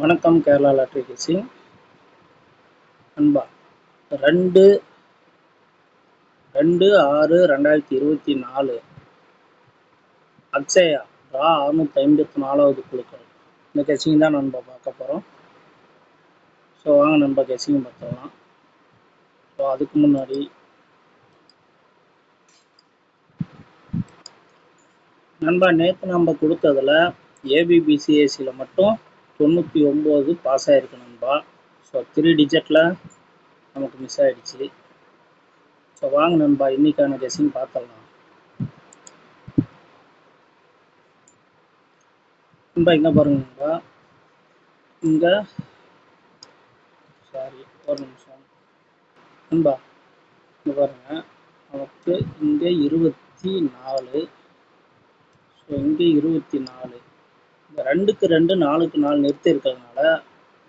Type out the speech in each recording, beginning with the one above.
வணக்கம் கேரளா லாட்ரி கேசிங் நண்பா. 2/6/2024 அக்ஷயா ரா 654வது குழுக்கள். இந்த கெசிங் தான் நண்பா பார்க்க போகிறோம். ஸோ வாங்க நண்பா கெசிங் பார்த்துக்கலாம். ஸோ அதுக்கு முன்னாடி நண்பா நேற்று நம்ம கொடுத்ததில் ஏபிபிசிஏசியில் மட்டும் 99 பாஸ் ஆகிருக்கு நண்பா. ஸோ 3 டிஜிட்டில் நமக்கு மிஸ் ஆகிடுச்சு. ஸோ வாங்க நண்பா இன்னைக்கான கெசிங் பார்த்துடலாம். நண்பா இங்கே பாருங்க நண்பா, இங்கே ஒரு நிமிஷம் நண்பா, இங்கே பாருங்க நமக்கு இங்கே 24, ஸோ இங்கே 24, இந்த 2க்கு 2 4க்கு 4 நிறுத்தி இருக்கிறதுனால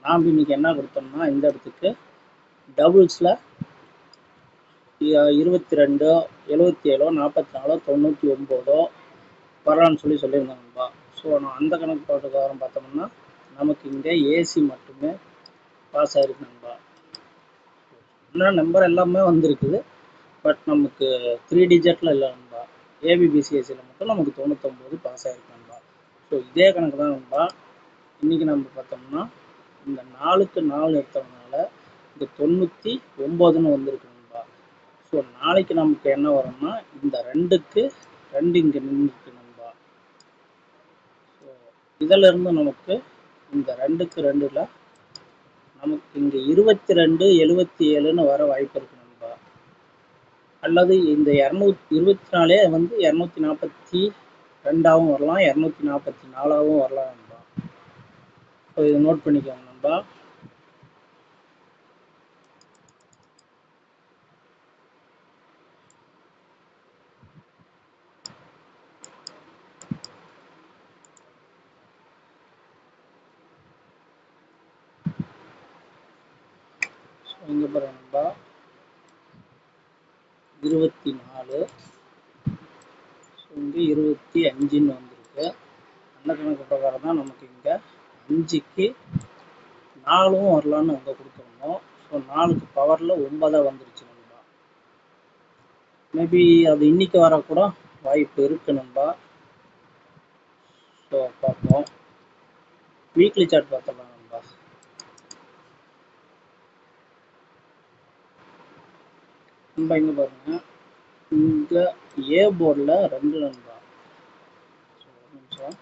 நாம் இன்னைக்கு என்ன கொடுத்தோம்னா இந்த இடத்துக்கு டபுள்ஸில் 22 77 44 99 வரலான்னு சொல்லியிருந்தேன் நண்பா. ஸோ நான் அந்த கணக்கு பிரகாரம் பார்த்தோம்னா நமக்கு இங்கே ஏசி மட்டுமே பாஸ் ஆகிருக்கு நண்பா. இன்னும் நம்பர் எல்லாமே வந்திருக்குது, பட் நமக்கு 3 டிஜிட்டில் இல்லை நண்பா. ஏபிபிசிஎஸ்சியில் மட்டும் நமக்கு 99 பாஸ் ஆகிருக்கு நண்பா. ஸோ இதே கணக்கு தான் நண்பா இன்றைக்கி நம்ம பார்த்தோம்னா இந்த 4க்கு 4 எடுத்ததுனால இந்த 99ன்னு வந்திருக்கு நண்பா. ஸோ நாளைக்கு நமக்கு என்ன வரும்னா இந்த 2க்கு 2 இங்கே நின்றுருக்கு நண்பா. ஸோ இதிலிருந்து நமக்கு இந்த 2க்கு 2ல் நமக்கு இங்கே 22 77ன்னு வர வாய்ப்பு இருக்கு நண்பா. அல்லது இந்த 224 வந்து 242ஆகவும் வரலாம், 244ஆகவும் வரலாம் நண்பா. ஸோ இதை நோட் பண்ணிக்கோங்க நண்பா. இங்கே பாருங்க நண்பா, 24, இங்கே 25ன்னு வந்திருக்கு. அந்த கணக்கு பிரகாரம் தான் நமக்கு இங்கே 5க்கு 4ம் வரலான்னு அங்கே கொடுத்துருந்தோம். ஸோ 4க்கு பவரில் 9 வந்துருச்சு நண்பா. மேபி அது இன்னைக்கு வரக்கூட வாய்ப்பு இருக்கு நண்பா. ஸோ பார்ப்போம். வீக்லி சார்ட் பார்த்துடலாம் நண்பா. நண்பா இங்கே பாருங்க, இங்கே ஏ போர்டில் 2 நண்பா. ஸோ ஒரு நிமிஷம்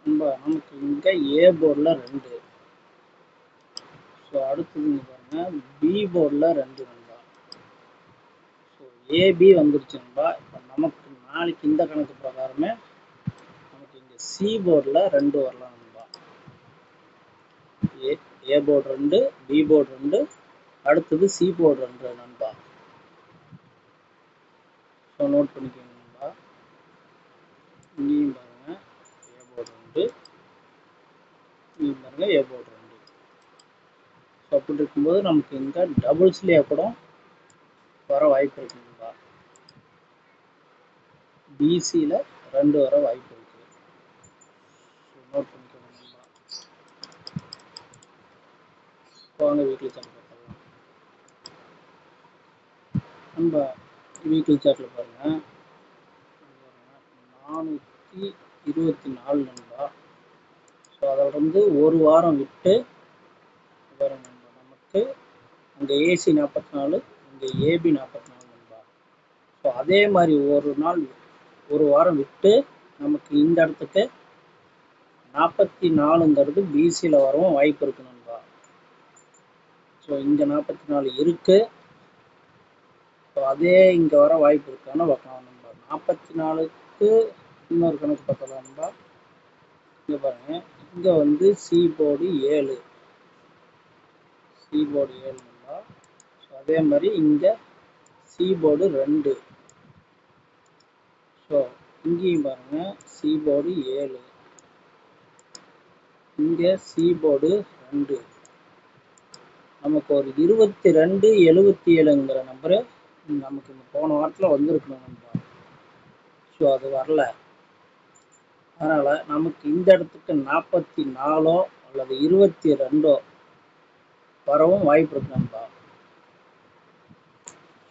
நண்பா, நமக்கு இங்கே ஏ போர்டில் 2. ஸோ அடுத்தது இங்கே பாருங்க, பி போர்டில் 2 நண்பா. ஸோ ஏபி வந்துருச்சு நண்பா. இப்போ நமக்கு நாளைக்கு இந்த கணக்கு பிரகாரமே நமக்கு இங்கே சி போர்டில் 2 வரலாம் நண்பா. ஏ போர்டு 2, பி போர்டு 2, அடுத்தது சி போர்டு 2 நண்பா. ஸோ நோட் பண்ணிக்கோங்க நண்பா. இங்கேயும் பாருங்க ஏ போர்டு 2, இங்கேயும் பாருங்க ஏ போர்டு 2. ஸோ அப்படி இருக்கும்போது நமக்கு இங்கே டபுள்ஸ்லேயே கூட வர வாய்ப்பு இருக்கு நண்பா. பிசியில் 2 வர வாய்ப்பு இருக்கு. ஸோ நோட் பண்ணிக்கோங்க நண்பா. வாங்க வீக்லி சார்ட் பார்க்கலாம் நண்பா. வீக்லி சார்ட்டில் பாருங்க 424 நண்பா. ஸோ அதோட வந்து ஒரு வாரம் விட்டு பாருங்க நண்பா, நமக்கு அங்கே ஏசி 44, இங்கே ஏபி 44 நண்பா. ஸோ அதே மாதிரி ஒரு வாரம் விட்டு நமக்கு இந்த இடத்துக்கு 44ங்கிறது பிசியில் வரவும் வாய்ப்பு இருக்கு நண்பா. ஸோ இங்கே 44 இருக்கு. ஸோ அதே இங்கே வர வாய்ப்பு இருக்கான்னு பார்க்கலாம் நண்பா. 44க்கு இன்னொரு கணக்கு பார்க்கலாம் நண்பா. இங்கே பாருங்க, இங்கே வந்து சி போர்டு 7 நண்பா. ஸோ அதே மாதிரி இங்கே சி போர்டு 2. ஸோ இங்கேயும் பாருங்க சி போர்டு 7, இங்கே சி போர்டு 2. நமக்கு ஒரு 22 77ங்கிற நம்பரு நமக்கு இந்த போன வாரத்தில் வந்துருக்கணும் நண்பா. ஸோ அது வரல. அதனால் நமக்கு இந்த இடத்துக்கு 44 அல்லது 22 வரவும் வாய்ப்பு இருக்கு நண்பா.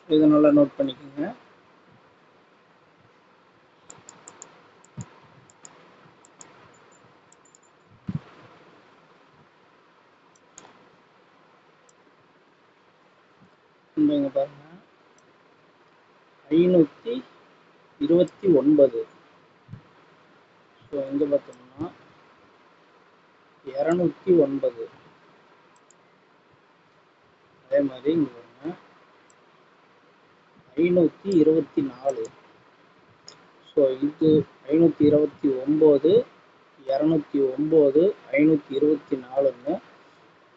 இதை நல்லா நோட் பண்ணிக்கோங்க. இங்க பாருங்க 529. ஸோ இங்கே பார்த்தோம்னா 209. அதே மாதிரி இங்கே பாருங்க 524. ஸோ இது 529, 209, 524ன்னு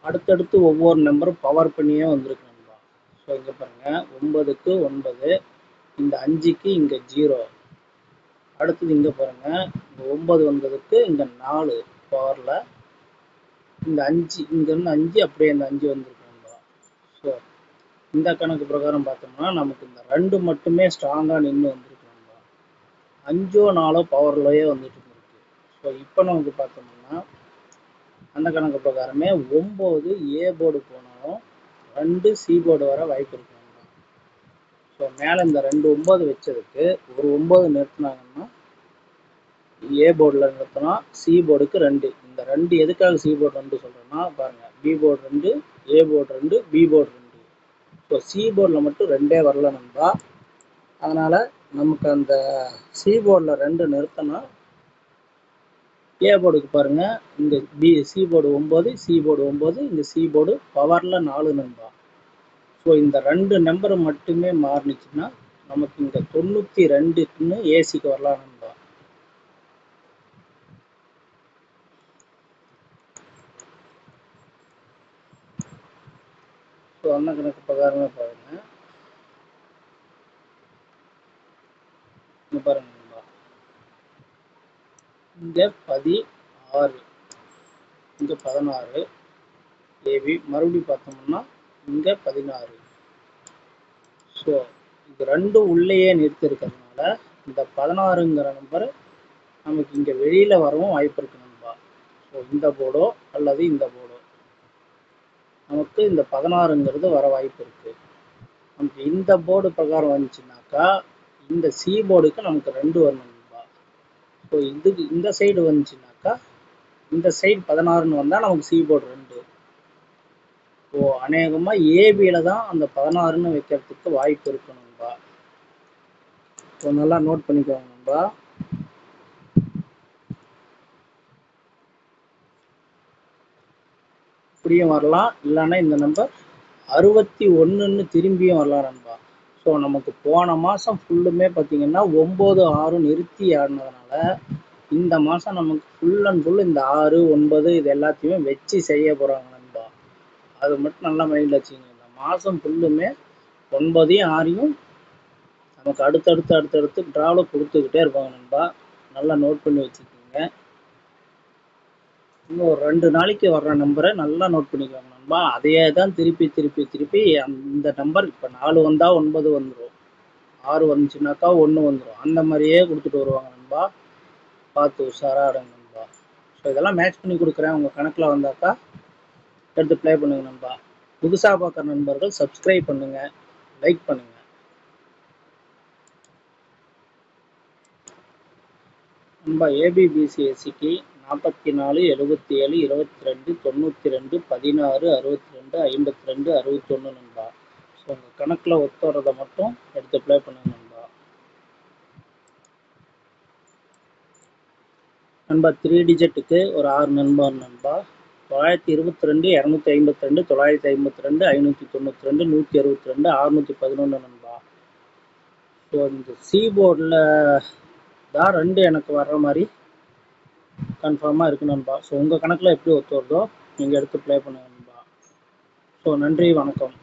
அடுத்தடுத்து ஒவ்வொரு நம்பரும் பவர் பண்ணியே வந்திருக்கு நண்பா. ஸோ இங்கே பாருங்கள் 9க்கு 9, இந்த 5க்கு இங்கே 0. அடுத்தது இங்கே பாருங்கள் இந்த 9 வந்ததுக்கு இங்கே 4 பவரில், இந்த 5 இங்கேருந்து 5 அப்படியே இந்த 5 வந்திருக்கு நண்பா. ஸோ இந்த கணக்கு பிரகாரம் பார்த்தோம்னா நமக்கு இந்த 2 மட்டுமே ஸ்ட்ராங்காக நின்று வந்திருக்கு நண்பா. 5 4 பவர்லேயே வந்துட்டு இருக்கு. ஸோ இப்போ நமக்கு பார்த்தோம்னா அந்த கணக்கு பிரகாரமே 9 ஏ போர்டு போனாலும் 2 சி போர்டு வர வாய்ப்பு இருக்கு. ஸோ மேலே இந்த 2 9 வச்சதுக்கு ஒரு 9 நிறுத்தினாங்கன்னா ஏ போர்டில் நிறுத்தினா சி போர்டுக்கு 2. இந்த 2 எதுக்காக சி போர்டு 2 சொல்கிறேன்னா பாருங்கள், B board 2, A board 2, B board 2. So C போர்டில் மட்டும் 2 வரல நண்பா. அதனால் நமக்கு அந்த சி போர்டில் 2 நிறுத்தினா ஏ போர்டுக்கு பாருங்கள் இங்கே சி போர்டு 9, சி போர்டு 9, இங்கே சி போர்டு பவரில் 4 நண்பா. ஸோ இந்த 2 நம்பர் மட்டுமே மாறினுச்சுன்னா நமக்கு இங்கே 92க்குன்னு ஏசிக்கு வரலாம் நண்பா. ஸோ அந்த கணக்கு பிரகாரமே பாருங்க, இங்கே பாருங்க நண்பா, இங்கே 16, இங்கே 16 ஏபி, மறுபடியும் பார்த்தோம்னா இங்கே 16. ஸோ இது 2 உள்ளேயே நிறுத்தி இருக்கிறதுனால இந்த 16ங்கிற நம்பர் நமக்கு இங்கே வெளியில் வரவும் வாய்ப்பு இருக்கு நண்பா. ஸோ இந்த போர்டோ அல்லது இந்த போர்டோ நமக்கு இந்த 16ங்கிறது வர வாய்ப்பு இருக்கு. நமக்கு இந்த போர்டு பிரகாரம் வந்துச்சுனாக்கா இந்த சி போர்டுக்கு நமக்கு 2 வரணும் நண்பா. ஸோ இதுக்கு இந்த சைடு வந்துச்சுனாக்கா இந்த சைடு 16ன்னு வந்தால் நமக்கு சி போர்டு 2. ஸோ அநேகமாக ஏபியில் தான் அந்த 16ன்னு வைக்கிறதுக்கு வாய்ப்பு இருக்கு நண்பா. ஸோ நல்லா நோட் பண்ணிக்கோங்க நண்பா. இப்படியும் வரலாம், இல்லைன்னா இந்த நம்பர் 61ன்னு திரும்பியும் வரலாம் நண்பா. ஸோ நமக்கு போன மாதம் ஃபுல்லுமே பார்த்தீங்கன்னா 9 6 நிறுத்தி ஆடினதுனால இந்த மாதம் நமக்கு ஃபுல் அண்ட் ஃபுல் இந்த 6 9 இது எல்லாத்தையுமே வச்சு செய்ய போகிறாங்க நண்பா. அது மட்டும் நல்லா மைண்டில் வச்சுக்கோங்க. இந்த மாதம் ஃபுல்லுமே 9 6 நமக்கு அடுத்தடுத்து ட்ராவில் கொடுத்துக்கிட்டே இருப்பாங்க நண்பா. நல்லா நோட் பண்ணி வச்சுக்கோங்க. இன்னும் ஒரு 2 நாளைக்கு வர்ற நம்பரை நல்லா நோட் பண்ணிக்கோங்க நண்பா. அதையே தான் திருப்பி அந்த நம்பர் இப்போ 4 வந்தால் 9 வந்துடும், 6 வந்துச்சுனாக்கா 1 வந்துடும், அந்த மாதிரியே கொடுத்துட்டு வருவாங்க நண்பா. பார்த்து உஷாராக ஆடுங்க நண்பா. ஸோ இதெல்லாம் மேட்ச் பண்ணி கொடுக்குறேன், உங்கள் கணக்கில் வந்தாக்கா எடுத்து ப்ளே பண்ணுங்க நண்பா. புதுசாக பார்க்குற நண்பர்கள் சப்ஸ்கிரைப் பண்ணுங்கள், லைக் பண்ணுங்கள் நண்பா. ஏபிபிசிஎஸ்சிக்கு 44 77 22 92 16 62 52 61 நண்பா. ஸோ உங்கள் கணக்கில் ஒத்து வரதை மட்டும் எடுத்து ப்ளே பண்ணுங்க நண்பா. நண்பா 3 டிஜிட்டுக்கு ஒரு 6 நண்பர் நண்பா. 922 252 952 592 162 611 நண்பா. ஸோ இந்த சி போர்டில் தான் 2 எனக்கு வர்ற மாதிரி கன்ஃபார்மாக இருக்கு நண்பா. ஸோ உங்கள் கணக்கில் எப்படி ஒத்து வருதோ நீங்கள் எடுத்து ப்ளே பண்ணுங்க நண்பா. ஸோ நன்றி, வணக்கம்.